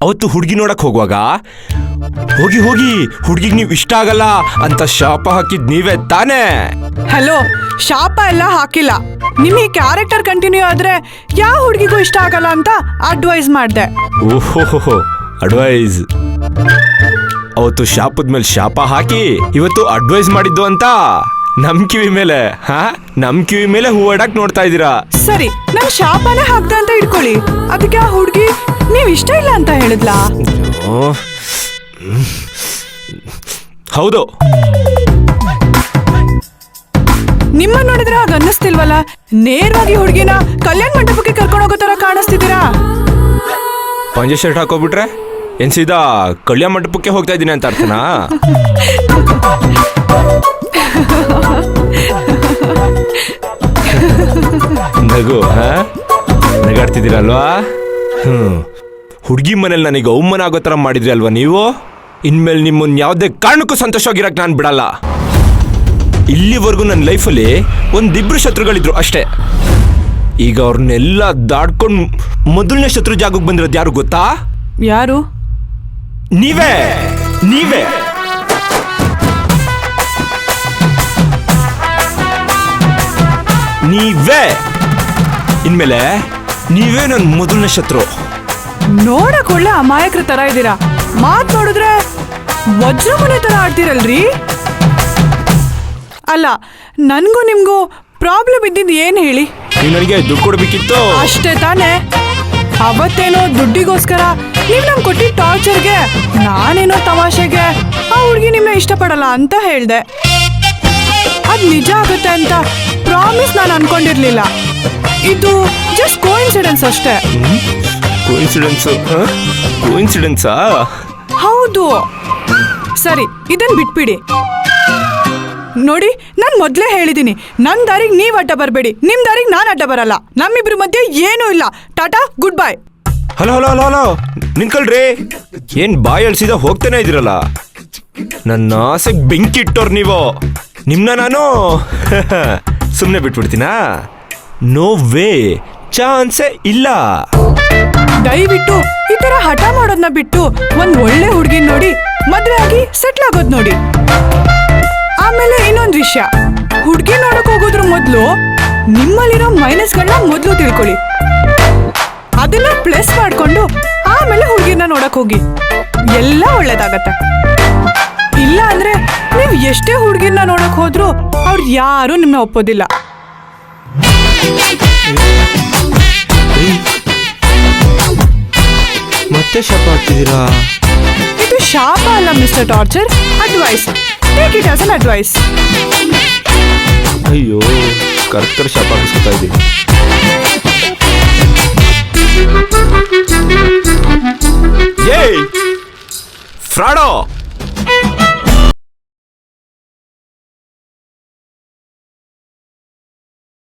ಅವತ್ತು ಹುಡುಗಿ ನೋಡಕ್ ಹೋಗುವಾಗ ಹೋಗಿ ಹೋಗಿ ಹುಡುಗಿಗೆ ನೀವು ಇಷ್ಟ ಆಗಲ್ಲ ಅಂತ ಶಾಪ ಹಾಕಿದ್ ನೀವೇ ತಾನೇ? ಹಲೋ, ಶಾಪ ಎಲ್ಲ ಹಾಕಿಲ್ಲ. ನಿಮಗೆ ಕ್ಯಾರೆಕ್ಟರ್ ಕಂಟಿನ್ಯೂ ಆದ್ರೆ ಯಾವ ಹುಡುಗಿಗೂ ಇಷ್ಟ ಆಗಲ್ಲ ಅಂತ ಅಡ್ವೈಸ್ ಮಾಡ್ದೆ. ಓಹೋ, ಅಡ್ವೈಸ್. ಅವತ್ತು ಶಾಪದ ಮೇಲೆ ಶಾಪ ಹಾಕಿ ಇವತ್ತು ಅಡ್ವೈಸ್ ಮಾಡಿದ್ದು ಅಂತ ನಮ್ ಕಿವಿ ಮೇಲೆ ಹೂವಾಡಕ್ ನೋಡ್ತಾ ಇದ್ದೀರಾ. ಸರಿ, ನನ್ ಶಾಪನೇ ಹಾಕ್ದೆ ಅಂತ ಇಟ್ಕೊಳ್ಳಿ. ಅದಕ್ಕೆ ಆ ಹುಡುಗಿ ನೀವ್ ಇಷ್ಟ ಇಲ್ಲ ಅಂತ ಹೇಳಿದ್ಲಾ? ಹೌದು. ನಿಮ್ಮ ನೋಡಿದ್ರೆ ಆಗ ಅನ್ನಿಸ್ತಿಲ್ವಲ್ಲ, ನೇರವಾಗಿ ಹುಡುಗಿನ ಕಲ್ಯಾಣ ಮಂಟಪಕ್ಕೆ ಕರ್ಕೊಂಡು ಹೋಗೋ ತರ ಕಾಣಿಸ್ತಿದ್ದೀರಾ. ಪಂಜೆ ಶರ್ಟ್ ಹಾಕೋಬಿಟ್ರೆ ಏನ್ ಸೀದಾ ಕಲ್ಯಾಣ ಮಂಟಪಕ್ಕೆ ಹೋಗ್ತಾ ಇದ್ದೀನಿ ಅಂತ ಅರ್ಥನಾ? ನಗು ನಗಾಡ್ತಿದ್ದೀರಲ್ವಾ? ಹುಡುಗಿ ಮನೇಲಿ ನನಗೆ ಅವಮಾನ ಆಗೋ ಥರ ಮಾಡಿದ್ರಿ ಅಲ್ವಾ ನೀವು? ಇನ್ಮೇಲೆ ನಿಮ್ಮನ್ನ ಯಾವುದೇ ಕಾರಣಕ್ಕೂ ಸಂತೋಷವಾಗಿರಕ್ಕೆ ನಾನು ಬಿಡಲ್ಲ. ಇಲ್ಲಿವರೆಗೂ ನನ್ನ ಲೈಫಲ್ಲಿ ಒಂದಿಬ್ರು ಶತ್ರುಗಳಿದ್ರು ಅಷ್ಟೇ. ಈಗ ಅವ್ರನ್ನೆಲ್ಲ ದಾಡ್ಕೊಂಡು ಮೊದಲನೇ ಶತ್ರು ಜಾಗಕ್ಕೆ ಬಂದಿರೋದು ಯಾರು ಗೊತ್ತಾ? ಯಾರು? ನೀವೇ. ಇನ್ಮೇಲೆ ನೀವೇ ನನ್ನ ಮೊದಲನೇ ಶತ್ರು. ನೋಡಕ್ ಒಳ್ಳೆ ಅಮಾಯಕರ ತರ ಇದ್ದೀರಾ. ಮಾತ್ ನೋಡಿದ್ರೆ ವಜ್ರಮನೆ ತರ ಆಡ್ತೀರಲ್ರಿ. ಅಲ್ಲ, ನನ್ಗೂ ನಿಮ್ಗೂ ಪ್ರಾಬ್ಲಮ್ ಇದ್ದಿದ್ದು ಏನ್ ಹೇಳಿ? ನನಗೆ ದುಡ್ಡು ಕೊಡ್ಬೇಕಿತ್ತು ಅಷ್ಟೇ ತಾನೇ. ಅವತ್ತೇನೋ ದುಡ್ಡಿಗೋಸ್ಕರ ನೀವ್ ನಮ್ಗೆ ಕೊಟ್ಟಿದ್ದ ಟಾರ್ಚರ್ಗೆ ನಾನೇನೋ ತಮಾಷೆಗೆ ಆ ಹುಡುಗಿ ನಿಮ್ನ ಇಷ್ಟಪಡಲ್ಲ ಅಂತ ಹೇಳ್ದೆ. ಅದ್ ನಿಜ ಆಗುತ್ತೆ ಅಂತ ಪ್ರಾಮಿಸ್ ನಾನು ಅನ್ಕೊಂಡಿರ್ಲಿಲ್ಲ. ಇದು ಜಸ್ಟ್ ಕೋಇನ್ಸಿಡೆನ್ಸ್ ಅಷ್ಟೇ. ಕೋಇನ್ಸಿಡೆನ್ಸಾ? ಹೌದು. ಸರಿ, ಇದನ್ ಬಿಟ್ಬಿಡಿ. ನೋಡಿ, ನಾನ್ ಮೊದ್ಲೇ ಹೇಳಿದೀನಿ, ನನ್ ದಾರಿಗೆ ನೀವ್ ಅಡ್ಡ ಬರ್ಬೇಡಿ, ನಿಮ್ ದಾರಿಗೆ ನಾನ್ ಅಡ್ಡ ಬರಲ್ಲ. ನಮ್ಮಿಬ್ರ ಮಧ್ಯೆ ಏನೂ ಇಲ್ಲ. Tata, good bye. ಹಲೋ ನಿಂತ್ಕೊಳ್ರಿ. ಏನ್ ಬಾಯ್ ಅಳ್ಸಿದ ಹೋಗ್ತಾನೆ ಇದ್ದೀರಲ್ಲ? ನನ್ನ ಆಸೆಗೆ ಬೆಂಕಿ ಇಟ್ಟೋರ್ ನೀವು. ನಿಮ್ನ ನಾನು ಸುಮ್ಮನೆ ಬಿಟ್ಬಿಡ್ತೀನಾ? ನೋ ವೇ, ಚಾನ್ಸೇ ಇಲ್ಲ. ದಯವಿಟ್ಟು ಈ ತರ ಹಠ ಮಾಡೋದನ್ನ ಬಿಟ್ಟು ಒಂದ್ ಒಳ್ಳೆ ಹುಡುಗಿ ನೋಡಿ ಮದ್ವೆ ಆಗಿ ಸೆಟ್ಲ್ ಆಗೋದ್ ನೋಡಿ. ಆಮೇಲೆ ಇನ್ನೊಂದ್ ವಿಷಯ, ಹುಡುಗಿ ನೋಡಕ್ ಹೋಗೋದ್ರ ಮೊದ್ಲು ನಿಮ್ಮಲ್ಲಿರೋ ಮೈನಸ್ಗಳನ್ನ ಮೊದ್ಲು ತಿಳ್ಕೊಳ್ಳಿ. ಅದನ್ನ ಪ್ಲಸ್ ಮಾಡ್ಕೊಂಡು ಆಮೇಲೆ ಹುಡುಗಿನ ನೋಡಕ್ ಹೋಗಿ. ಎಲ್ಲ ಒಳ್ಳೇದಾಗತ್ತೆ. ಇಲ್ಲ ಅಂದ್ರೆ ನೀವ್ ಎಷ್ಟೇ ಹುಡುಗಿನ ನೋಡಕ್ ಹೋದ್ರು ಅವ್ರು ಯಾರು ನಿಮ್ನ ಒಪ್ಪೋದಿಲ್ಲ. ಮತ್ತೆ ಶಾಪ ಹಾಕ್ತಿದ್ದೀರಾ? ಇದು ಶಾಪ ಅಲ್ಲ mister torture, advice. Take it as an advice. ಅಯ್ಯೋ, ಕರೆಕ್ಟರ್ ಶಾಪ ಹಾಕಿಸ್ಕೊತಾ ಇದ್ದೀನಿ. ಏಯ್ ಫ್ರಾಡೋ!